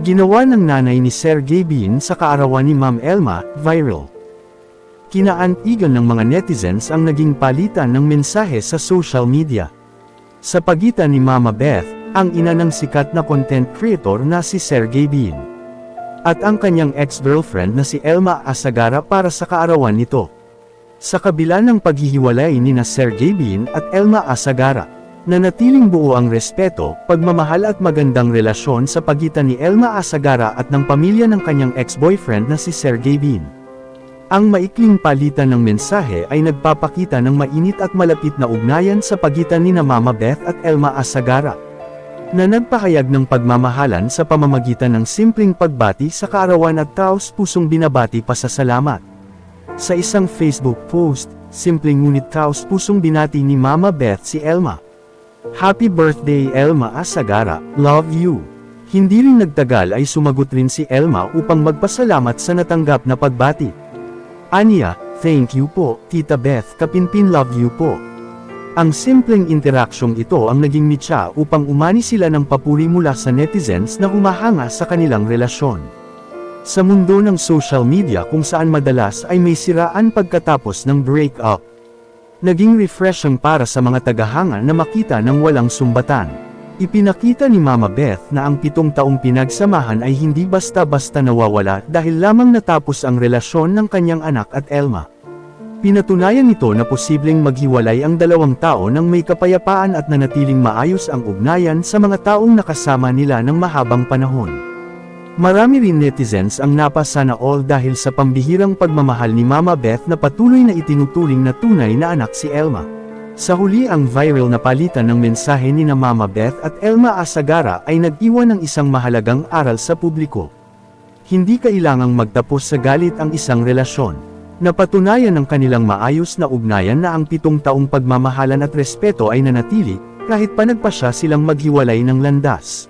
Ginawa ng nanay ni Sergey Bin sa kaarawan ni Ma'am Elma, viral. Kinaantigan ng mga netizens ang naging palitan ng mensahe sa social media. Sa pagitan ni Mama Beth, ang ina ng sikat na content creator na si Sergey Bin, at ang kanyang ex-girlfriend na si Elma Asagara para sa kaarawan nito. Sa kabila ng paghihiwalay ni na Sergey Bin at Elma Asagara, nanatiling buo ang respeto, pagmamahal at magandang relasyon sa pagitan ni Elma Asagara at ng pamilya ng kanyang ex-boyfriend na si Sergey Bin. Ang maikling palitan ng mensahe ay nagpapakita ng mainit at malapit na ugnayan sa pagitan ni na Mama Beth at Elma Asagara, na nagpahayag ng pagmamahalan sa pamamagitan ng simpleng pagbati sa kaarawan at taos-pusong binabati pasasalamat. Sa isang Facebook post, simpleng ngunit taos-pusong binati ni Mama Beth si Elma. "Happy birthday Elma Asagara, love you." Hindi rin nagtagal ay sumagot rin si Elma upang magpasalamat sa natanggap na pagbati. Aniya, "Thank you po, Tita Beth Kapinpin, love you po." Ang simpleng interaksyong ito ang naging mitya upang umani sila ng papuri mula sa netizens na humahanga sa kanilang relasyon. Sa mundo ng social media kung saan madalas ay may siraan pagkatapos ng breakup, naging refreshing para sa mga tagahanga na makita ng walang sumbatan. Ipinakita ni Mama Beth na ang 7 taong pinagsamahan ay hindi basta-basta nawawala dahil lamang natapos ang relasyon ng kanyang anak at Elma. Pinatunayan nito na posibleng maghiwalay ang dalawang tao nang may kapayapaan at nanatiling maayos ang ugnayan sa mga taong nakasama nila ng mahabang panahon. Marami rin netizens ang napasana all dahil sa pambihirang pagmamahal ni Mama Beth na patuloy na itinuturing na tunay na anak si Elma. Sa huli, ang viral na palitan ng mensahe ni na Mama Beth at Elma Asagara ay nag-iwan ng isang mahalagang aral sa publiko. Hindi kailangang magtapos sa galit ang isang relasyon. Napatunayan ng kanilang maayos na ugnayan na ang 7 taong pagmamahalan at respeto ay nanatili, kahit pa nagpasya silang maghiwalay ng landas.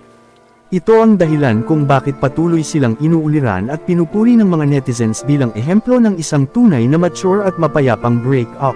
Ito ang dahilan kung bakit patuloy silang inuuliran at pinupuri ng mga netizens bilang ehemplo ng isang tunay na mature at mapayapang break-up.